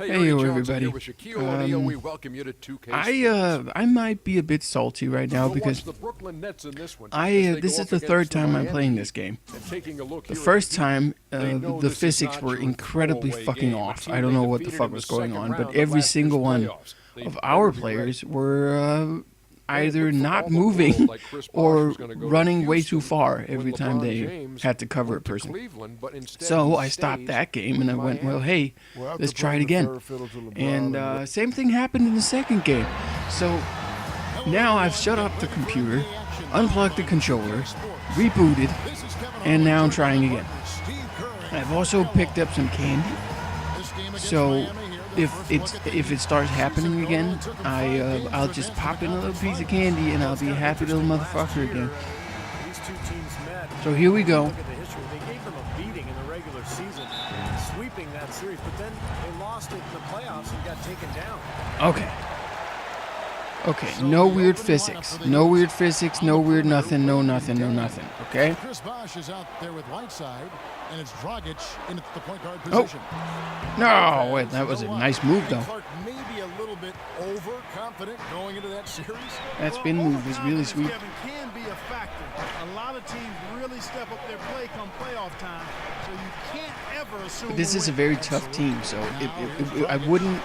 Hey, everybody. I might be a bit salty right now because this is the third time I'm playing this game. The first time, the physics were incredibly fucking off. I don't know what the fuck was going on, but every single one of our players were either not moving or running way too far every time they had to cover a person. So I stopped that game and I went, well, hey, let's try it again. And same thing happened in the second game. So now I've shut up the computer, unplugged the controller, rebooted, and now I'm trying again. I've also picked up some candy. So if it starts happening again, I'll just pop in a little piece of candy and I'll be a happy little motherfucker again. So here we go. They gave them a beating in the regular season, sweeping that series, but then they lost it in the playoffs and got taken down. Okay, no weird physics. No weird physics, no weird nothing, no nothing, okay? Chris Bosh is out there with Whiteside, and it's Dragic in the point guard position. Oh. No, wait, that was a nice move, though. Maybe a little bit overconfident going into that series. That spin move was really sweet. Can be a factor. A lot of teams really step up their play come playoff time, so you can't ever assume. But this is a very tough team, so I wouldn't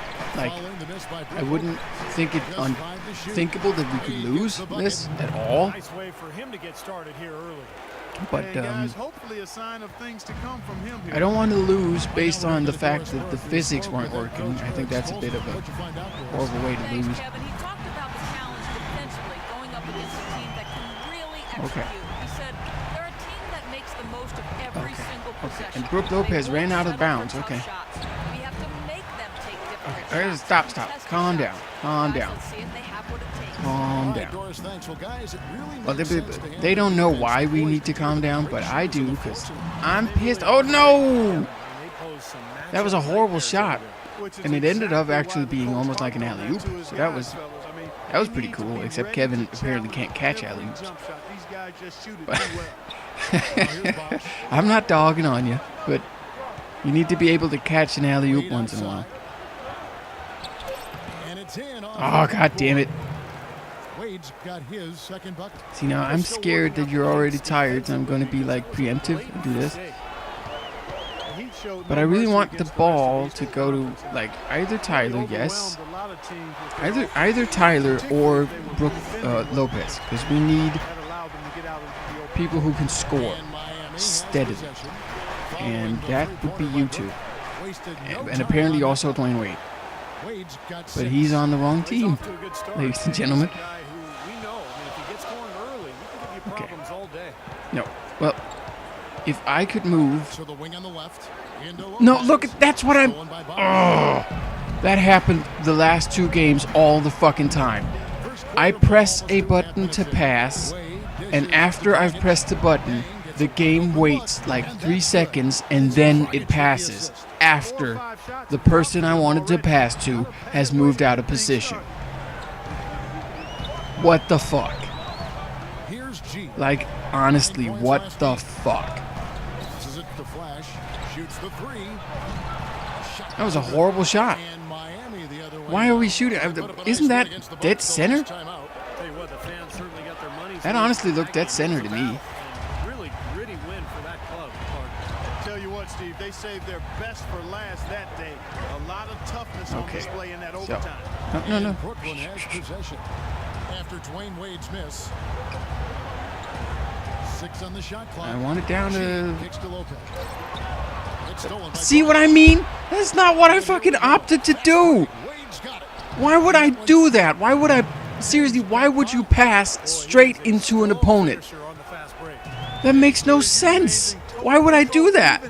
think it unthinkable that we could lose this at all. Nice way for him to get started here early. But hopefully a sign of things to come from him here. I don't want to lose based on the fact that the physics weren't working. I think that's a bit of a horrible way to lose. Kevin, he talked about the challenge defensively going up against a team that can really execute. Okay. He said they're a team that makes the most of every single possession. And Brook Lopez ran out of bounds. Okay. We have to make them take different Okay. shots. Stop. Calm down. Calm down. Well, they don't know why we need to calm down, but I do because I'm pissed. Oh no! That was a horrible shot, and it ended up actually being almost like an alley-oop. So that was pretty cool. Except Kevin apparently can't catch alley-oops. I'm not dogging on you, but you need to be able to catch an alley-oop once in a while. Oh, god damn it. Got his second bucket. See, now I'm scared that you're already tired, so I'm going to be like preemptive and do this. But I really want the ball to go to like either Tyler, yes, either Tyler or Brook Lopez, because we need people who can score steadily, and that would be you two, and apparently also Dwayne Wade. But he's on the wrong team, ladies and gentlemen. Okay. No. Well, if I could move. No, look, that's what I'm. Oh, that happened the last two games all the fucking time. I press a button to pass, and after I've pressed the button, the game waits like 3 seconds, and then it passes after the person I wanted to pass to has moved out of position. What the fuck? Like, honestly, what the fuck? That was a horrible shot. Why are we shooting? Isn't that dead center? That honestly looked dead center to me. Really gritty win for that club. Tell you what, Steve, they saved their best for last that day. A lot of toughness on display in that overtime. No. Brooklyn has possession after Dwayne Wade's miss. 6 on the shot clock. I want it down to... See what I mean? That's not what I fucking opted to do. Why would I do that? Why would I... Seriously, why would you pass straight into an opponent? That makes no sense. Why would I do that?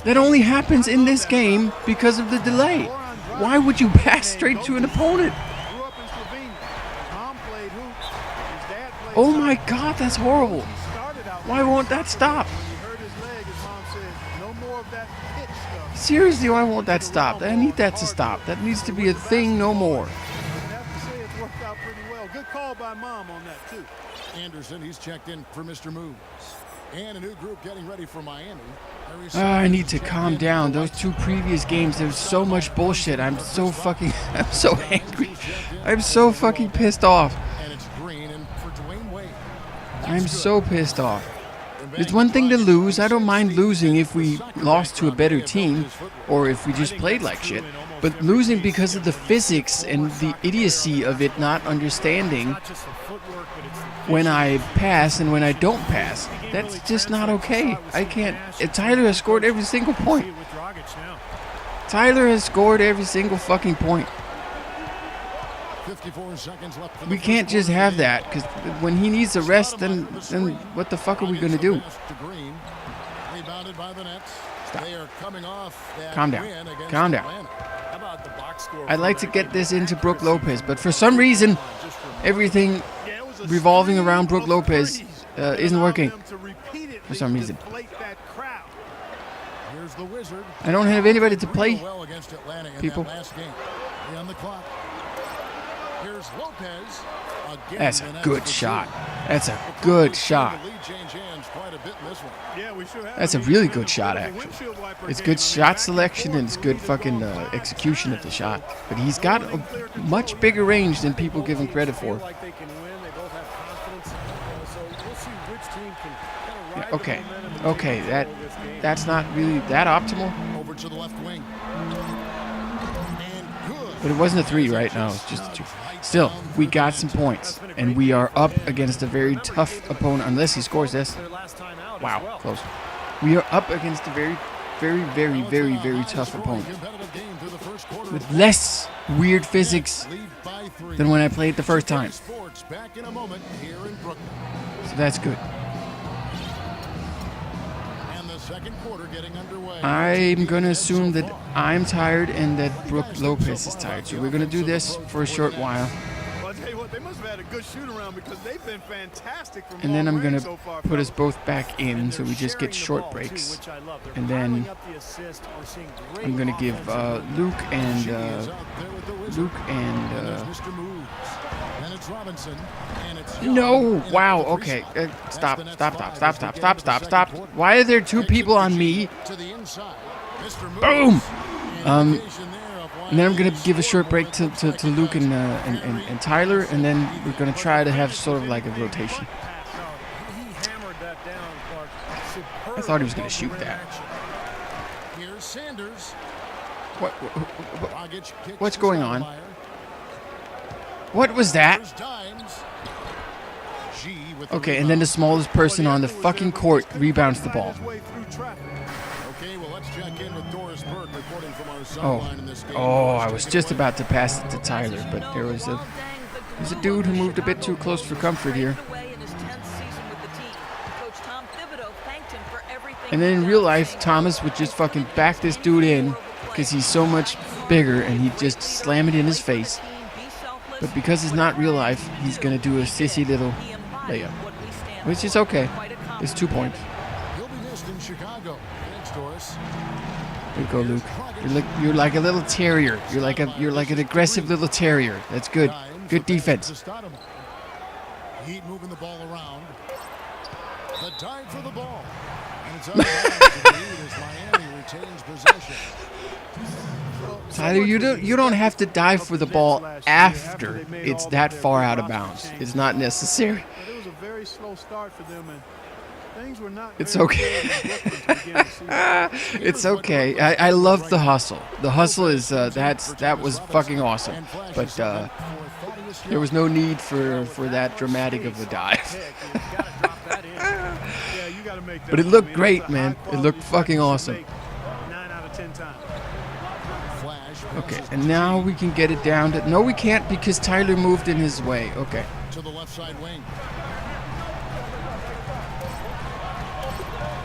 That only happens in this game because of the delay. Why would you pass straight to an opponent? Oh my god, that's horrible. Why won't that stop? Seriously, why won't that stop? I need that to stop. That needs to be a thing no more. Good call by Mom on that, too. Anderson, he's checked in for Mr. Moves. And a new group getting ready for Miami. I need to calm down. Those 2 previous games, there's so much bullshit. I'm so angry. I'm so fucking pissed off. And it's green and for Dwayne Wade. I'm so pissed off. It's one thing to lose. I don't mind losing if we lost to a better team or if we just played like shit. But losing because of the physics and the idiocy of it not understanding when I pass and when I don't pass, that's just not okay. I can't. Tyler has scored every single point. Tyler has scored every single fucking point. 54 seconds left. We can't just have that, because when he needs a rest, then what the fuck are we going to do? Rebounded by the Nets. Stop. They are coming off that Calm down. win against Calm down. Atlanta. How about the box score? I'd like to get this into Brook Lopez, but for some reason, everything revolving around Brook Lopez isn't working. For some reason. Here's the Wizard. I don't have anybody to play. Well against Atlanta in People. that last game. On the clock. Here's Lopez. Again, That's the a Nets good with shot. two. That's a good shot. The lead change hands quite a bit in this one. Yeah, we sure have. That's a really good shot, actually. It's good shot selection and it's good fucking execution of the shot. But he's got a much bigger range than people give him credit for. Like they can win. They both have confidence. So we'll see which team can kind of ride Okay, the momentum and okay, control this game. that's not really that optimal. Over to the left wing. And good. But it wasn't a 3 right now. It's just a 2. Still, we got some points, and we are up against a very tough opponent. Unless he scores this. Their last time out as Wow, well. close. We are up against a very, very, very, very, very tough opponent Competitive game through the first quarter. with less weird physics Lead by 3. than when I played the first time. Sports back in a moment here in Brooklyn. So that's good. And the second quarter getting underway. I'm going to assume that I'm tired and that Brook Lopez is tired. So we're going to do this for a short while. Well, I'll tell you what, they must have had a good shoot around because they've been fantastic from And then I'm going range to so far, put us fellas. both back in so we just get short breaks. And then I'm going to give Luke and Luke and Mr. Moves. And it's Robinson. And it's no, wow, okay, stop. Why are there 2 people on me? to the inside. Mr. Moves. Boom. And And then I'm gonna give a short break to Luke and Tyler, and then we're gonna try to have sort of like a rotation. I thought he was gonna shoot that. Here's Sanders. Dragic kicks What's to going on? Stoudemire. What was that? Here's Dimes. G with the Okay, and then the smallest person on the fucking court rebounds the ball. Okay, well, let's check in with Doris Burke reporting from our Oh, sideline in this game. I was just about to pass it to Tyler, but there's a dude who moved a bit too close for comfort here. And then in real life, Thomas would just fucking back this dude in because he's so much bigger and he'd just slam it in his face. But because it's not real life, he's going to do a sissy little layup, which is okay. It's 2 points. He'll be missed in Chicago. Thanks, Doris. There you go, Luke. You're like a little terrier. You're like an aggressive little terrier. That's good. Dimes Good with the defense. to Stoudemire. Heat moving the ball around. The dive for the ball. And it's out of bounds as Miami retains possession. Tyler, you don't have to dive for the ball after it's that far out of bounds. It's not necessary. But it was a very slow start for them, and things were not. It's very okay. good in Brooklyn to begin the season. It's okay. I love the hustle. The hustle is that was fucking awesome. But there was no need for that dramatic of a dive. Yeah, you gotta make that But it one. looked I mean, great, that's a man. high It looked quality fucking shot awesome. to make 9 out of 10 times. Flash Okay, and now we can get it down to... No, we can't because Tyler moved in his way. Okay. to the left side wing.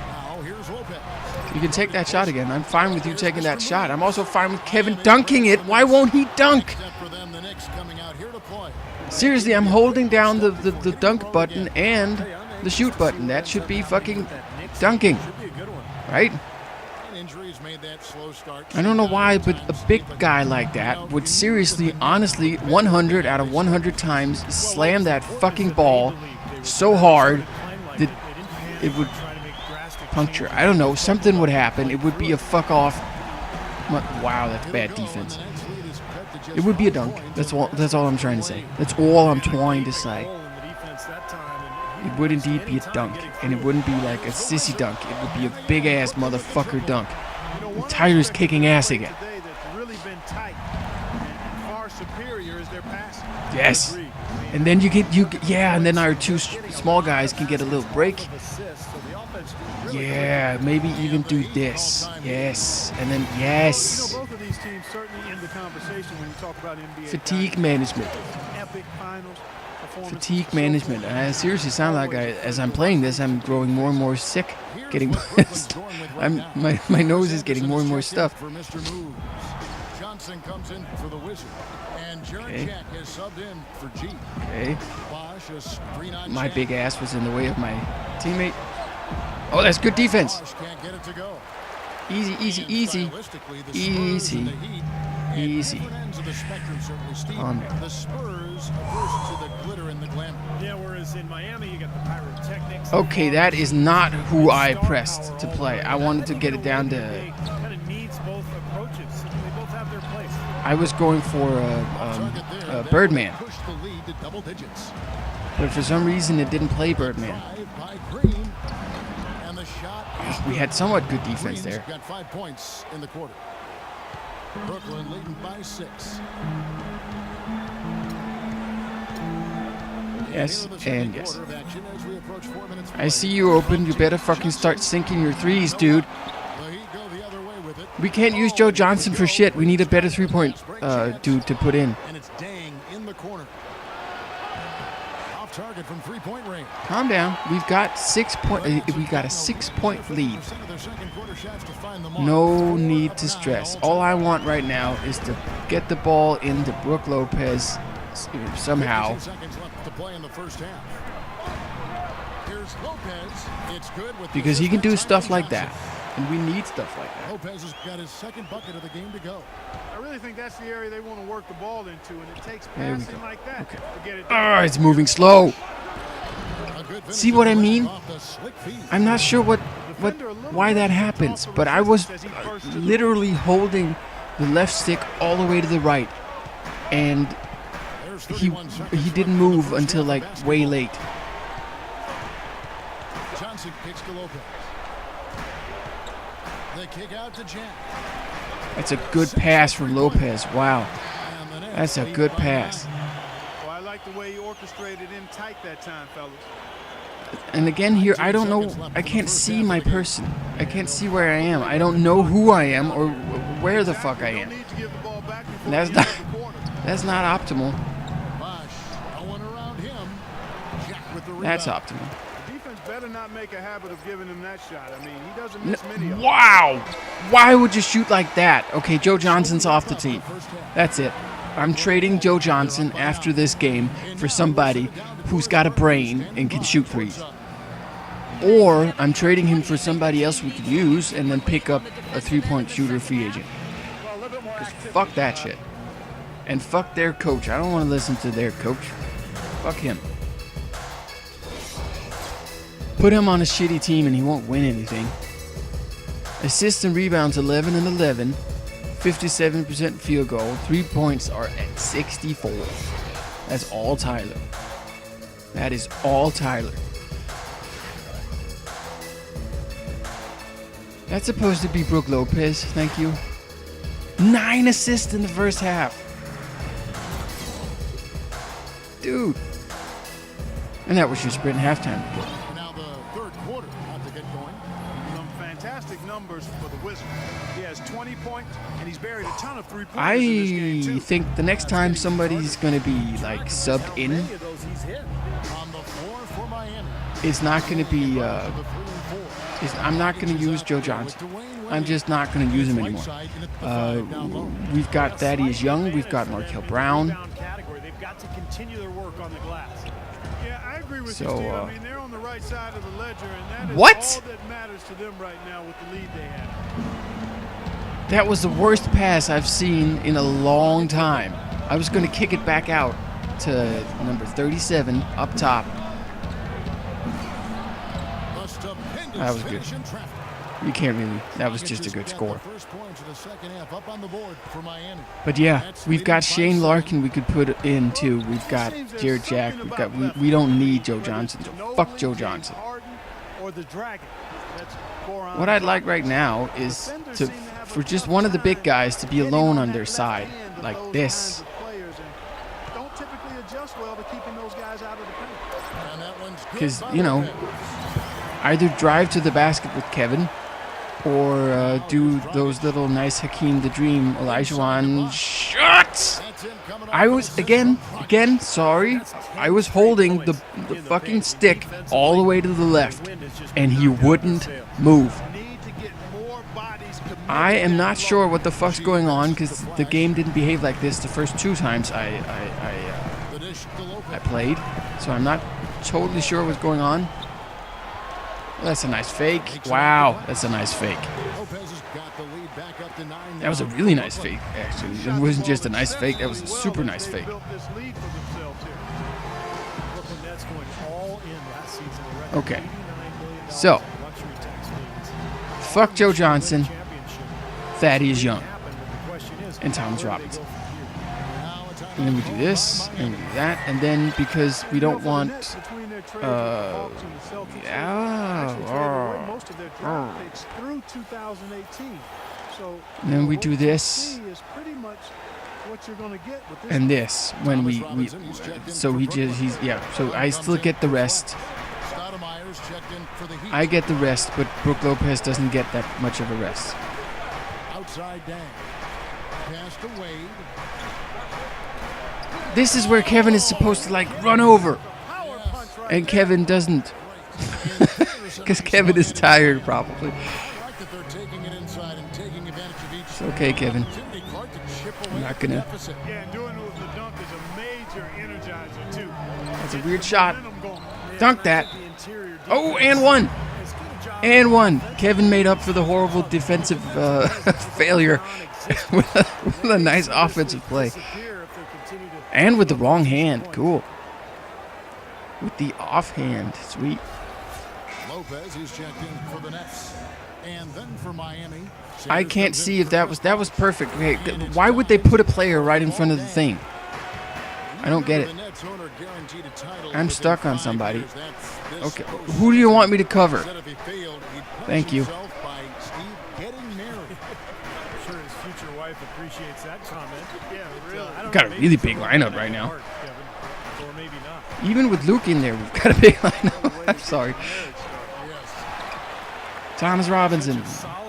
Now here's Lopez. You can take that shot again. I'm fine with you taking that shot. I'm also fine with Kevin dunking it. Why won't he dunk? Step for them, the Knicks coming out here to play. Seriously, I'm holding down the dunk button and the shoot button. That should be fucking dunking, right? Injuries made that slow start. I don't know why, but a big guy like that would seriously, honestly, 100 out of 100 times slam that fucking ball so hard that it would puncture. I don't know. Something would happen. It would be a fuck off. Wow, that's bad defense. It would be a dunk. That's all I'm trying to say. That's all I'm trying to say. It would indeed be a dunk. And it wouldn't be like a sissy dunk. It would be a big-ass motherfucker dunk. And Tyler's kicking ass again. Yes. And then and then our two small guys can get a little break. Yeah, maybe even do this. Yes. And then, yes. Both of these teams certainly in the conversation when you talk about NBA. Fatigue management. Epic finals. Fatigue management. I seriously sound like as I'm playing this, I'm growing more and more sick. Getting my nose is getting more and more stuffed. Johnson comes in for the Wizard, and Okay. Jack is subbed in for G. Okay. Bosch is screen on My Jack. big ass was in the way of my teammate. Oh, that's good defense. Bosch can't get it to go. Easy, easy, And easy. stylistically, the Spurs Easy. and the Heat, at Easy. different ends of the spectrum, certainly, Steve. Calm down. The Spurs averse to the glitter and the glamour. Yeah, whereas in Miami, you got the pyrotechnics. Okay, that is not who I pressed to play. I wanted to get it down to... Kind of needs both approaches. They both have their place. I was going for Target there. That Birdman. will push the lead to double digits. But for some reason, it didn't play Birdman. Drive by Green, and the shot is We had somewhat good defense Green's there. got 5 points in the quarter. Brooklyn leading by 6. Yes, Into the second and yes. quarter of action as we approach 4 minutes I see you open. You better fucking start sinking your threes, dude. The Heat go the other way with it. We can't use Joe Johnson for shit. We need a better three-point dude to put in. And it's Dang in the corner. Off target from 3-point range. Calm down. We've got 6 point. We got a 6-point lead. Of their second quarter shots to find the mark. No need to stress. All I want right now is to get the ball into Brook Lopez somehow. 52 seconds left to play in the first half. Here's Lopez. It's good with Because he can do assist stuff by like that. And we need stuff like that. Lopez has got his second bucket of the game to go. I really think that's the area they want to work the ball into, and it takes There we passing go. like that Okay. to get it Ah, done. it's moving slow. A good finish See what I to mean? off the slick feed. I'm not sure why that happens, but I was literally holding the left stick all the way to the right, and There's he 31 seconds didn't left in the move first until half like of way basketball. late. Johnson kicks to Lopez. The kick out to Jack. That's a good pass from Lopez. Wow, And the net that's a lead good by pass. 9. Well, I like the way he orchestrated in tight that time, fellas. And again here, I don't know. I can't see my person. I can't see where I am. I don't know who I am or where the fuck I No am. need to give the ball back before That's the end not- of the quarter. That's not optimal. Bosch, no one around him. Jack with the rebound. That's optimal. The defense better not make a habit of giving him that shot. I mean, he doesn't miss many of them. Wow! Why would you shoot like that? Okay, Joe Johnson's off the team. That's it. I'm trading Joe Johnson after this game for somebody who's got a brain and can shoot threes. Or I'm trading him for somebody else we could use and then pick up a three-point shooter free agent. Because fuck that shit. And fuck their coach. I don't want to listen to their coach. Fuck him. Put him on a shitty team and he won't win anything. Assists and rebounds 11 and 11. 57% field goal. 3 points are at 64. That's all Tyler. That is all Tyler. That's supposed to be Brook Lopez. Thank you. 9 assists in the first half. Dude. And that was your sprint halftime. Now the third quarter about to get going. Some fantastic numbers for the Wizards. He has 20 points, and he's buried a ton of three-pointers in this game, I too. think the next time somebody's going to be like subbed in, Many of those he's hit. On the floor for Miami. it's not going to be. The 3 and 4. I'm not going to use Joe Johnson. I'm just not going to use him anymore. We've got Thaddeus Young. We've got Markel Brown. Rebound category. They've got to continue their work on the glass. Yeah, I agree with So, you, Steve. I mean, they're on the right side of the ledger, and that is What? all that matters to them right now with the lead they have. That was the worst pass I've seen in a long time. I was going to kick it back out to number 37 up top. That was good. You can't really. That was just a good score. But yeah, we've got Shane Larkin we could put in too. We've got Jared Jack. We don't need Joe Johnson. Fuck Joe Johnson. What I'd like right now is for just one of the big guys to be alone on their side, like this. Because, you know, either drive to the basket with Kevin or do those little nice Hakeem the Dream Olajuwon shots. I was, again, sorry. I was holding the fucking stick all the way to the left, and he wouldn't move. I am not sure what the fuck's going on because the game didn't behave like this the first 2 times I played, so I'm not totally sure what's going on. Well, that's a nice fake. Wow, that's a nice fake. That was a really nice fake, actually. It wasn't just a nice fake, that was a super nice fake. Okay, so fuck Joe Johnson, Thaddeus Young, and Thomas Robinson. And then we do this, and we do that, and then because we don't want, and then we do this, and this, when so I still get the rest. I get the rest, but Brook Lopez doesn't get that much of a rest. Outside down. Pass to Wade. This is where Kevin is supposed to, like, run over. And Kevin doesn't. Because Kevin is tired, probably. It's okay, Kevin. I'm not going to. That's a weird shot. Dunk that. Oh, and one. And one. Kevin made up for the horrible defensive failure with a nice offensive play. And with the wrong hand. Cool. With the offhand. Sweet. Lopez is checked in for the Nets. And then for Miami. I can't see if that was perfect. Okay, why would they put a player right in front of the thing? I don't get it. I'm stuck on somebody. Okay, who do you want me to cover? Thank you. We've got a really big lineup right now. Even with Luke in there, we've got a big lineup. I'm sorry. Thomas Robinson,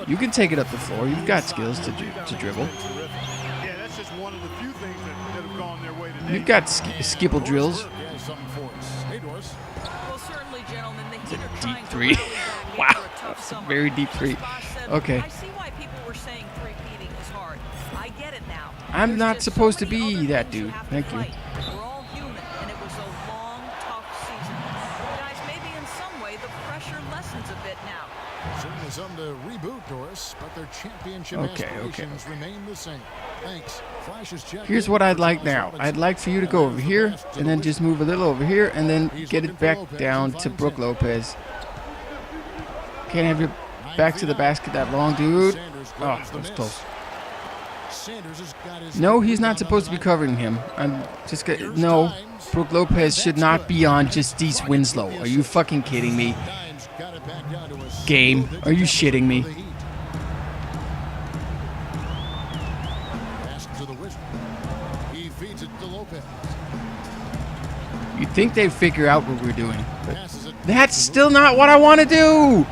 you can take it up the floor. You've got skills to dribble. You've got skipple drills. It's a deep 3. Wow, that's a very deep 3. Okay. I'm not supposed to be that dude. Thank you. Some to reboot, Doris, but their championship aspirations remain the same. Thanks. Here's what I'd like now. I'd like for you to go over here and then just move a little over here and then get it back down to Brook Lopez. Can't have your back to the basket that long, dude. Oh, that was close. No, he's not supposed to be covering him. I'm just gonna. No, Brook Lopez should not be on Justice Winslow. Are you fucking kidding me? Game, are you shitting me? You'd think they'd figure out what we're doing, but that's still not what I want to do.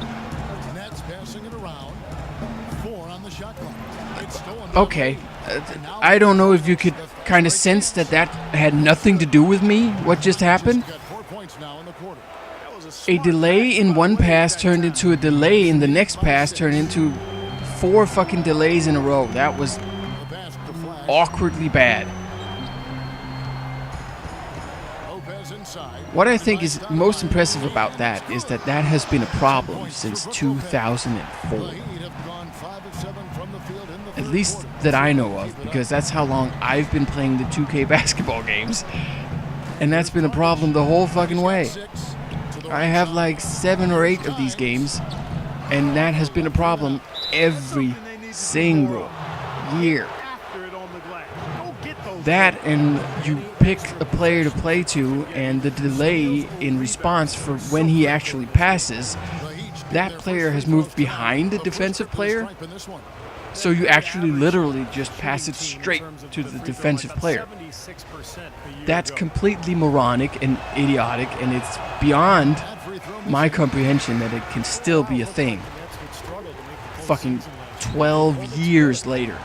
Okay, I don't know if you could kind of sense that had nothing to do with me, what just happened. A delay in one pass turned into a delay in the next pass turned into 4 fucking delays in a row. That was awkwardly bad. What I think is most impressive about that is that has been a problem since 2004. At least that I know of, because that's how long I've been playing the 2K basketball games. And that's been a problem the whole fucking way. I have like 7 or 8 of these games, And that has been a problem every single year. That, and you pick a player to play to, and the delay in response for when he actually passes, that player has moved behind the defensive player, so you actually literally just pass it straight to the defensive player. That's completely moronic and idiotic, and it's beyond my comprehension that it can still be a thing. Fucking 12 years later,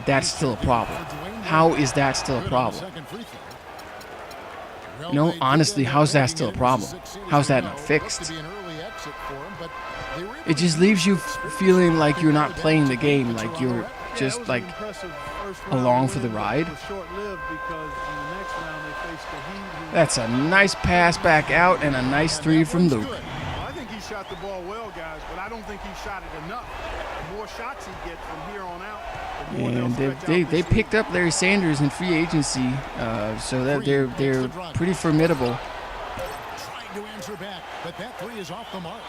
that's still a problem. How is that still a problem? No, honestly, how's that still a problem? How's that not fixed? It just leaves you feeling like you're not playing the game, like you're just like along for the ride. That's a nice pass back out and a nice three from Luke. I think he shot the ball well, guys, but I don't think he shot it enough. The more shots he gets from here on out, and they picked up Larry Sanders in free agency, so that they're pretty formidable. Trying to answer back, but that three is off the mark.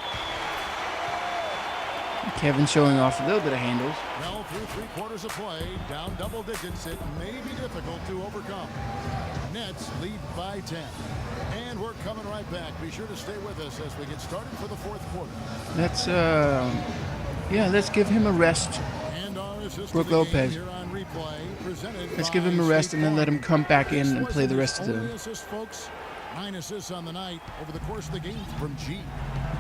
Kevin showing off a little bit of handles. Well, through 3 quarters of play, down double digits, it may be difficult to overcome. Nets lead by 10. And we're coming right back. Be sure to stay with us as we get started for the 4th quarter. Let's give him a rest. Brooke Lopez. Let's give him a rest and then let him come back in and play the rest of the... 9 assists on the night over the course of the game from G.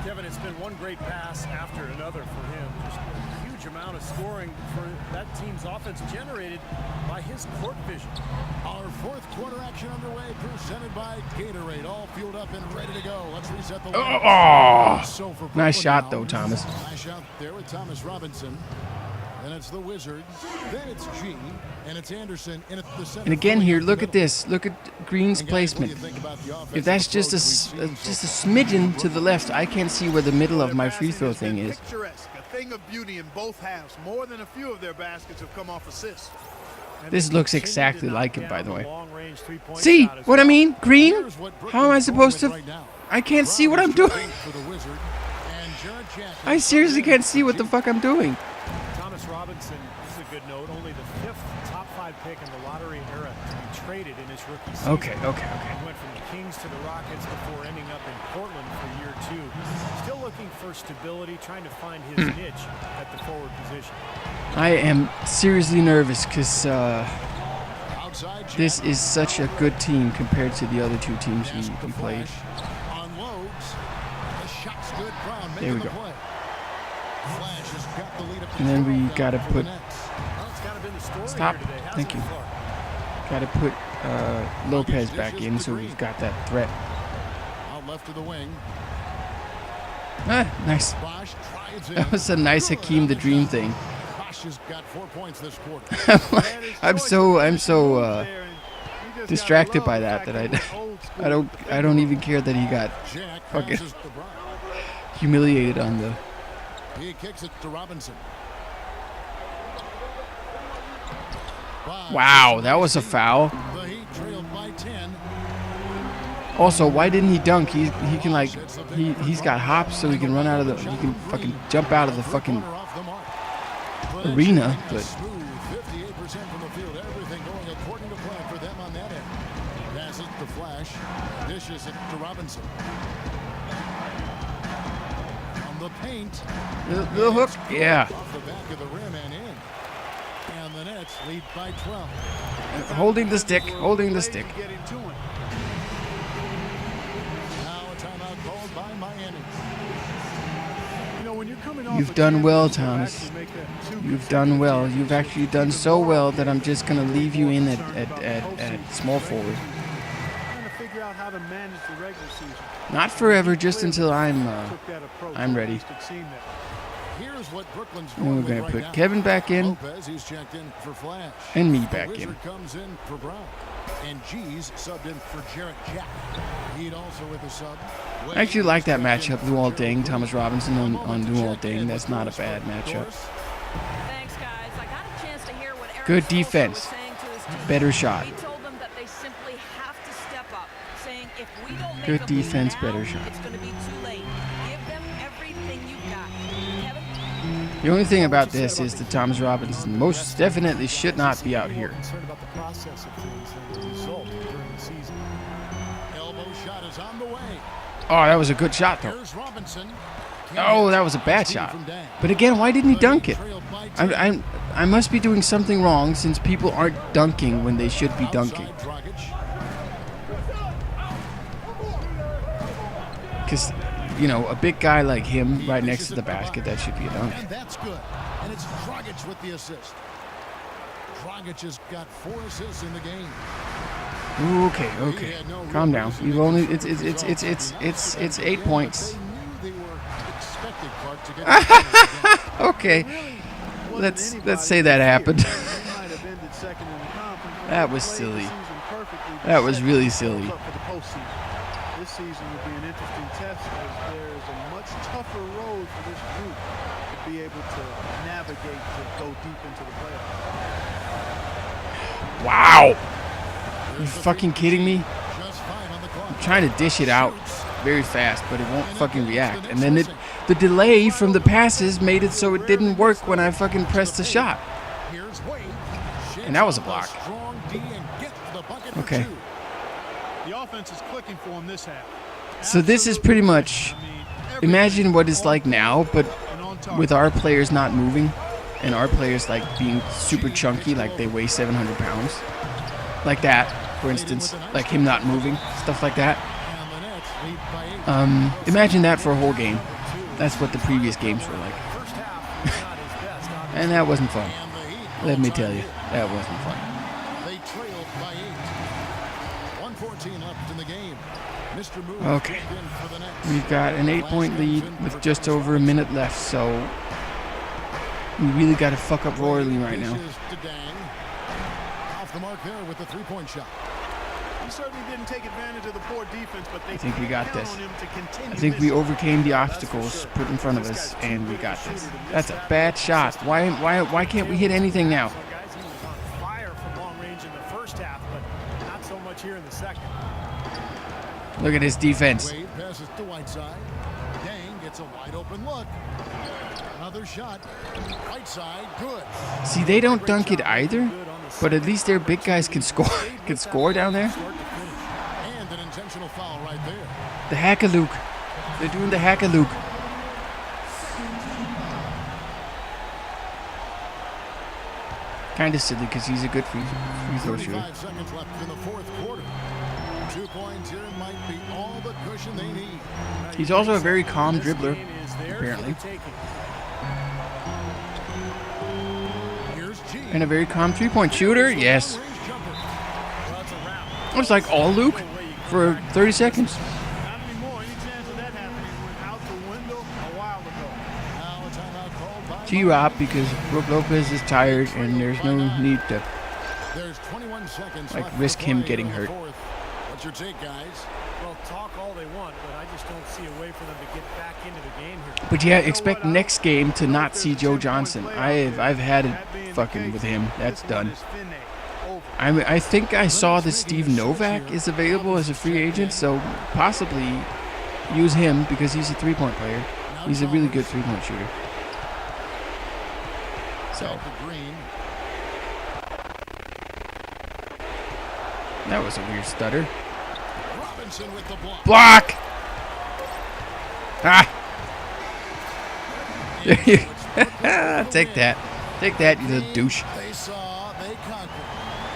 Kevin, it's been one great pass after another for him. Just a huge amount of scoring for that team's offense generated by his court vision. Our 4th quarter action underway, presented by Gatorade. All fueled up and ready to go. Let's reset the line. Nice shot, though, Thomas. Nice shot there with Thomas Robinson. Then it's the Wizards. Then it's G. And it's Anderson in at the center. And again here, look at this. Look at Green's placement. If that's just a smidgen to the left, I can't see where the middle of my free throw thing is. A thing of beauty in both halves. More than a few of their baskets have come off assists. This looks exactly like it, by the way. See what I mean? Green? How am I supposed to... I can't see what I'm doing. I seriously can't see what the fuck I'm doing. Thomas Robinson, this is a good note, only the 5th top 5 pick in the lottery era to be traded in his rookie season. Okay. He went from the Kings to the Rockets before ending up in Portland for year 2. Still looking for stability, trying to find his niche at the forward position. I am seriously nervous because this is such a good team compared to the other 2 teams we played. There we go. And then we gotta put... Stop. Thank you. Gotta put Lopez back in so we've got that threat. Out left to the wing. Nice. That was a nice Hakeem the Dream thing. Got 4 points this quarter. I'm so distracted by that I don't even care that he got fucking humiliated on the... He kicks it to Robinson. Wow, that was a foul. The Heat trailed by 10. Also, why didn't he dunk? He can like he's got hops, so he can run out of the he can fucking jump out of the fucking arena, but 58% from the field. Everything going according to plan for them on that end. Passes to Flash. Dishes it to Robinson. The paint. The hook, yeah. Off the back of the rim and in. And the Nets lead by 12. Holding the stick. Now a timeout called by Miami. You've done well, Thomas. You've done well. You've actually done so well that I'm just gonna leave you in at small forward. How to manage the regular season. Not forever, just until I'm ready. Here's what Brooklyn's And we're gonna put Kevin back in, Lopez, he's checked in for Flash. and me back in. Comes in for Brown. And G's subbed in for Jarrett Jack. He'd also with a sub. I actually like that matchup, Luol Deng, Thomas Robinson on Luol Deng. That's not a bad matchup. Thanks, guys. I got a chance to hear what Eric Good Spoelstra defense. was saying to his team. Better shot. He told them that they simply have to step up, saying if we don't make Good a move defense, now, better shot. it's going to be too late. Give them everything you've got. The only thing about this is that Thomas Robinson most definitely should not be out here. Concerned about the process of things than the result during the season. Elbow shot is on the way. Oh, that was a good shot, though. Here's Robinson. Oh, that was a bad shot. But again, why didn't he dunk it? I must be doing something wrong since people aren't dunking when they should be dunking. Because, you know, a big guy like him right next to the basket, that should be a dunk. And that's good. And it's Dragic with the assist. Dragic has got 4 assists in the game. Ooh, okay. Calm down. You've only it's 8 points. Okay. Let's say that happened. That was silly. That was really silly. This season will be an interesting test as there is a much tougher road for this group to be able to navigate to go deep into the playoffs. Wow. Are you fucking kidding me? I'm trying to dish it out very fast, but it won't fucking react. And then the delay from the passes made it so it didn't work when I fucking pressed the shot. And that was a block. Okay. The offense is clicking for him this half. So this is pretty much, imagine what it's like now, but with our players not moving and our players like being super chunky, like they weigh 700 pounds. Like that, for instance, like him not moving, stuff like that. Imagine that for a whole game. That's what the previous games were like. And that wasn't fun. Let me tell you, that wasn't fun. They trailed by 8. 1:14 left in the game. Mr. Moore Okay. We've got an 8-point lead with just over a minute left, so we really got to fuck up royally right now. Off the mark there with the 3-point shot. He certainly didn't take advantage of the poor defense, but they I think we got count this. on him to continue I think we this. overcame the obstacles put in front of us, and we got this. That's a bad shot. Why can't we hit anything now? So guys, he was on fire from long range in the first half, but not so much here in the second. Look at this defense. Wade passes to Whiteside. Dang gets a wide open look. Another shot. Whiteside, good. See, they don't dunk it either, but at least their big guys can score down there. And an intentional foul right there. The hack-a-look. They're doing the hack-a-look. Kind of silly because he's a good free throw shooter. 35 seconds left in the 4th quarter. 2 points here might be all the cushion they need. He's also a very calm dribbler, apparently. Here's G. And a very calm three-point shooter. Yes. It was like all Luke for 30 seconds. Not anymore. Any chance of that happening went out the window a while ago. Now a timeout called by T-Rob because Brook Lopez is tired and there's no need to There's 21 seconds like left risk to him play getting in the hurt. 4th. What's your take, guys? Well, talk all they want, but I just don't see a way for them to get back into the game here. But yeah, expect next game to not see Joe Johnson. I've had it fucking with him. That's done. I think I saw that Steve Novak is available as a free agent, so possibly use him because he's a three-point player. He's a really good three-point shooter. So Back to Green. that was a weird stutter. Robinson with the block. Block! Ah! Take that. Take that, you little douche. They saw, they conquered.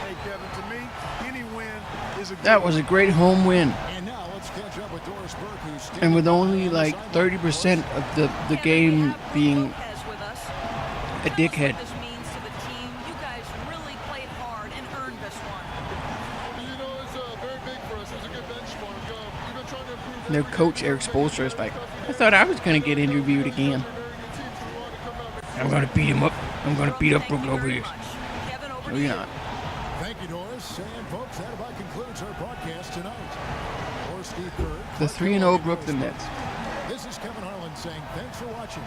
Hey, Kevin, to me, any win is a good That was a great home win. And now let's catch up with Doris Burke, who's still And with only like 30% of the game being with us. a dickhead. This means to the team. You guys really played hard and earned this one. You know, it's very big for us. It's a good benchmark. We've been trying to improve. Their coach, Eric Spoelstra, is like, I thought I was going to get interviewed again. I'm going to beat him up. I'm going to beat up Brook Lopez. Kevin, over No, to you're you. not. Thank you, Doris. And folks, that about concludes our broadcast tonight. For Steve Kerr, The 3-0 Brooklyn Nets. this is Kevin Harlan saying thanks for watching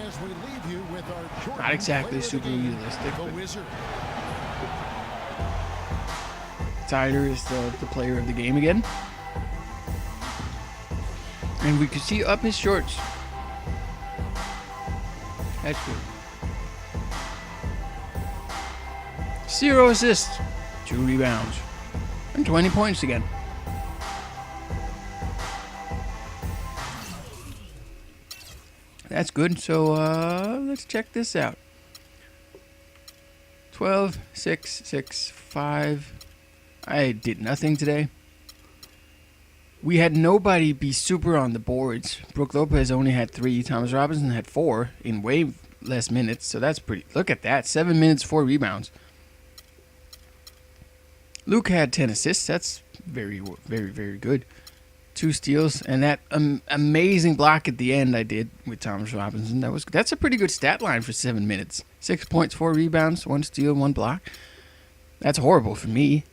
as we leave you with our Jordan Not exactly Player of the super Game, realistic, the but Wizard. Tyler is the player of the game again. And we could see up his shorts. That's good. 0 assists, 2 rebounds, and 20 points again. That's good. So let's check this out. 12, 6, 6, 5. I did nothing today. We had nobody be super on the boards. Brook Lopez only had 3. Thomas Robinson had 4 in way less minutes. So that's pretty. Look at that. 7 minutes, 4 rebounds. Luke had 10 assists. That's very, very, very good. 2 steals, and that amazing block at the end I did with Thomas Robinson. That's a pretty good stat line for 7 minutes. 6 points, 4 rebounds, 1 steal, 1 block. That's horrible for me.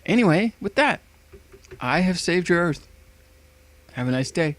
Anyway, with that, I have saved your Earth. Have a nice day.